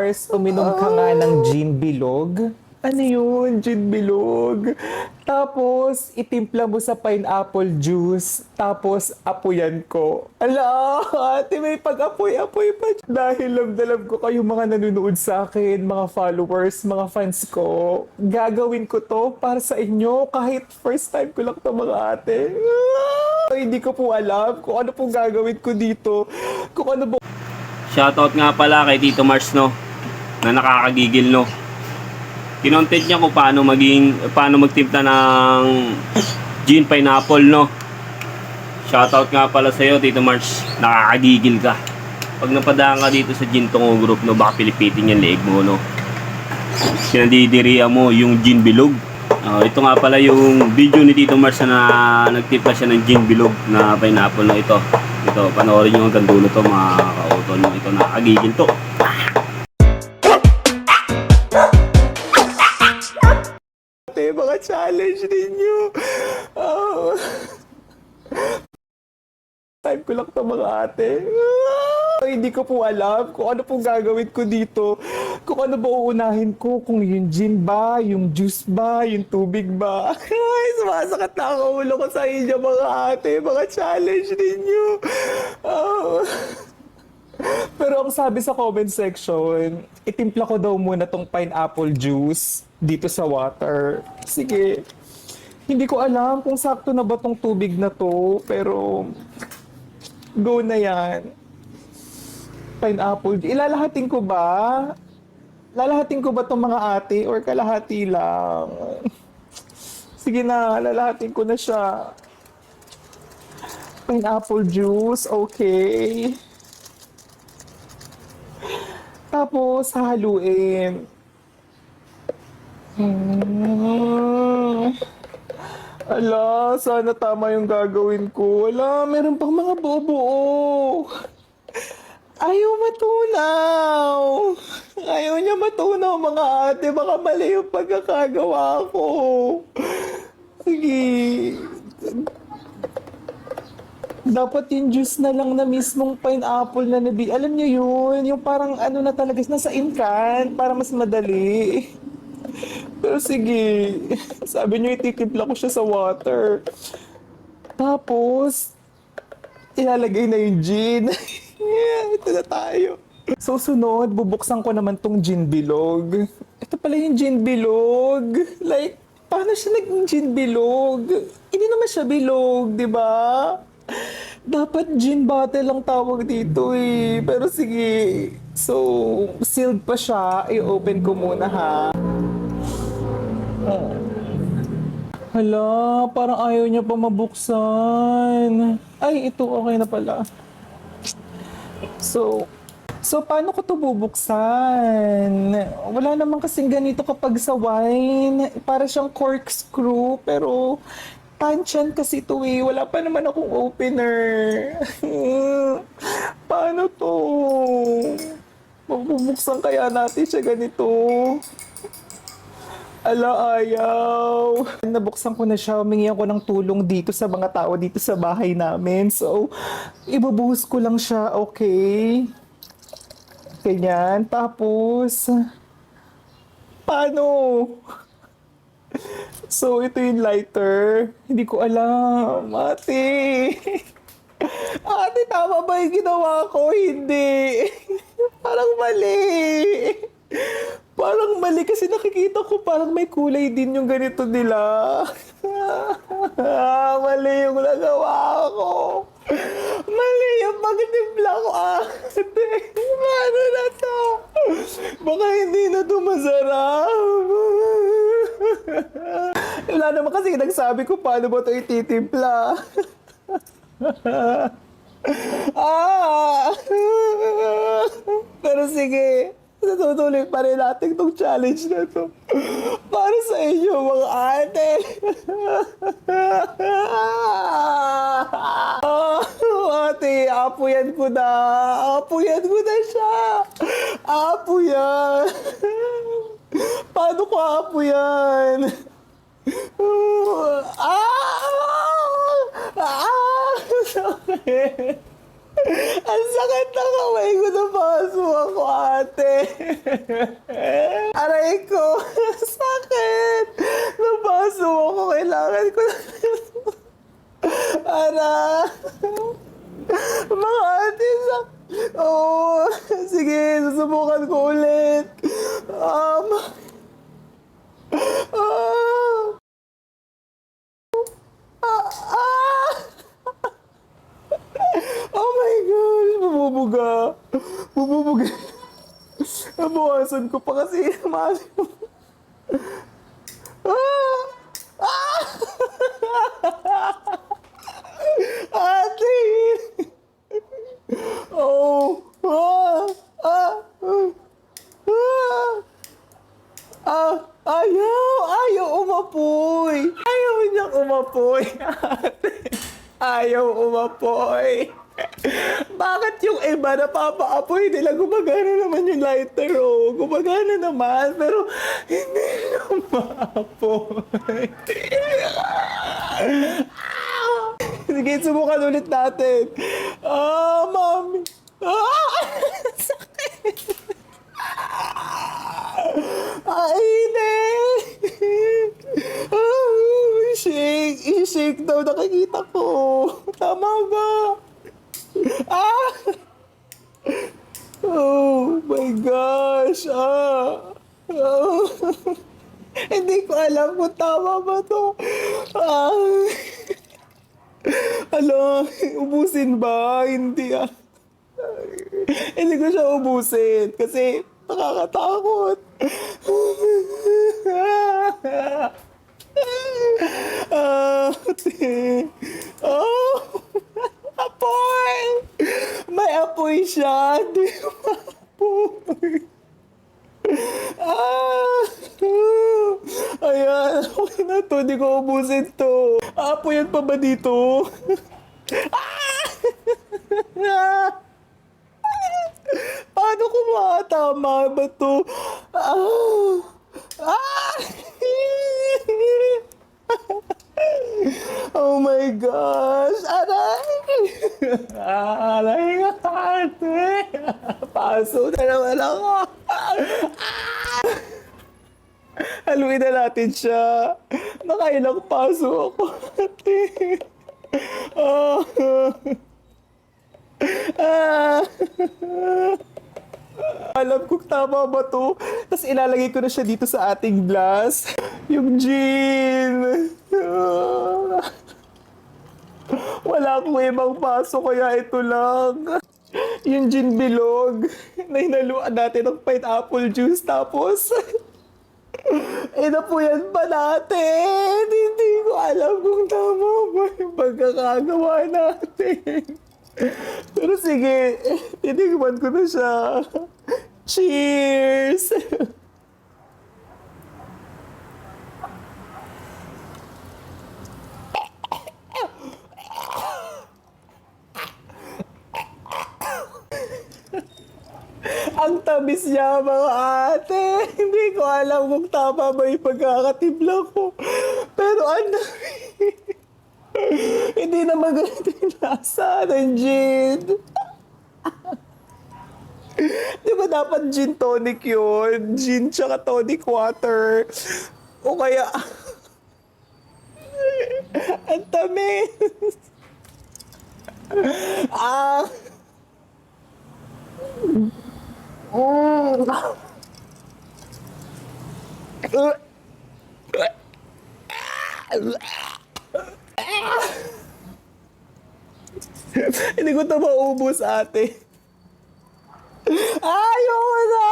First, uminom ka nga ng gin bilog. Ano yun? Gin bilog. Tapos, itimpla mo sa pineapple juice. Tapos, apuyan ko. Ala, ate, may pag-apoy-apoy pa. Dahil love na love ko kayo mga nanonood sa akin, mga followers, mga fans ko. Gagawin ko to para sa inyo kahit first time ko lang to mga ate. Hindi ko po alam kung ano pong gagawin ko dito. Kung ano ba. Shoutout nga pala kay Tito Mars, no, na nakakagigil, no. Kinontent niya kung paano magtimpla ng gin pineapple, no. Shoutout nga pala sa iyo, Tito Mars. Nakakagigil ka. Pag napadaan ka dito sa Gin Tongo Group, no, baka pilipitin yung leeg mo, no. Sinadidiriya mo yung gin bilog. Ito nga pala yung video ni Tito Mars na nagtimpla siya ng gin bilog na pineapple, no. Ito, panoorin nyo hanggang dulo to, mga kautol, no. Ito, nakakagigil to. Mga challenge ninyo. Time ko lang to mga ate. Hindi ko po alam kung ano pong gagawin ko dito. Kung ano ba uunahin ko. Kung yung gin ba, yung juice ba, yung tubig ba. Ay, sumasakit na ang ulo ko sa inyo mga ate. Mga challenge ninyo. Pero ang sabi sa comment section, itimpla ko daw muna tong pineapple juice dito sa water. Sige. Hindi ko alam kung sakto na ba tong tubig na to, pero go na yan. Pineapple. Ilalahatin ko ba? Lalahatin ko ba tong mga ate or kalahati lang? Sige na, lalahatin ko na siya. Pineapple juice, okay. Tapos, hahaluin. Ala, sana tama yung gagawin ko. Ala, meron pang mga buo-buo. Ayaw matunaw. Ayaw niya matunaw mga ate. Baka mali yung pagkakagawa ko. Sige. Dapat yung juice na lang na mismong pineapple na nabi. Alam niyo yun, yung parang ano na talaga, nasa inkan, para mas madali. Pero sige, sabi niyo ititimpla ko siya sa water. Tapos, ilalagay na yung gin. Ito na tayo. So sunod, bubuksan ko naman tong gin bilog. Ito pala yung gin bilog. Like, paano siya naging gin bilog? Hindi naman siya bilog, di ba? Dapat gin bottle lang tawag dito eh. Pero sige. So, sealed pa siya. I-open ko muna ha. Hala, parang ayaw niya pa mabuksan. Ay, ito okay na pala. So paano ko to bubuksan? Wala naman kasing ganito kapag sa wine. Para siyang corkscrew, pero tansyan kasi ito eh. Wala pa naman akong opener. Paano to? Mabubuksan kaya natin siya ganito? Ala, ayaw. Nabuksan ko na siya. Humingi ako ng tulong dito sa mga tao dito sa bahay namin. So, ibubuhos ko lang siya, okay? Ganyan. Tapos, paano? So, ito yung lighter. Hindi ko alam. Ate. Ate, tama ba yung ginawa ko? Hindi. Parang mali. Parang mali kasi nakikita ko parang may kulay din yung ganito nila. Mali yung nagawa ko. Mali yung pagtimpla ko, ate. Paano na to? Baka hindi na to masarap. Wala naman kasi nagsabi ko paano ba to ititimpla. Pero sige. Natutuloy pa rin natin itong challenge na to. Para sa inyo, mga ate. Ate, apuyan ko na. Apuyan ko na siya. Apuyan. Paano ko apuyan? Sakit. Ang sakit ng Kamay ko napaso ako, ate. Aray ko. Sakit. Napaso ako. Kailangan ko na. Ara. Mga ate, Oo. Sige, susubukan ko ulit. Ah. Ah! Oh my gosh! Bumubuga. Bumubuga. Nabawasan ko pa kasi. Mali mo. Ah! Ah! Ate! Oh! Ah! Ah! Ah! Ayaw! Ayaw umapoy! Ayaw niya umapoy, ate. Ayaw umapoy. Bakit yung iba napapaapoy nila? Gumagana naman yung lighter, oh. Gumagana naman, pero hindi umaapoy. Sige, subukan ulit natin. Ah, mami. Ah! Sakit. Hindi. Shake. I-shake daw. Nakikita ko. Tama ba? Ah! Oh my gosh. Ah. Oh. Hindi ko alam kung tama ba to. Ah. Alam, ubusin ba? Hindi ah. Hindi ko siya ubusin kasi nakakatakot. Oh, apoy! May apoy siya. Hindi ko maapoy. Ah! Ayan, okay na to. Hindi ko ubusin to. Aapoyan pa ba dito? Ah! Paano ko matama ba to? Ah! Ah! Oh my gosh! Aray! Aray ka, ate! Paso na naman ako! Haluin na natin siya. Nakailang paso ako, ate. Ah. Ah. Alam kong tama ba to? Tapos ilalagay ko na siya dito sa ating glass. Yung gin. Ah. Wala akong ibang paso kaya ito lang. Yung gin bilog na hinaluan natin ng pineapple juice tapos inapuyan pa natin. Hindi ko alam kung tama ba yung pagkakagawa natin. Pero sige, titigman ko na siya. Cheers! Ang tamis niya, mga ate. Hindi ko alam kung tama ba yung pagkakatimpla ko. Pero ano, hindi na maganda yung lasa ng gin. Di ba dapat gin tonic yun? Gin tsaka tonic water. O kaya, ang tamis. Ah. Hindi ko ito maubos, ate. Ayoko na!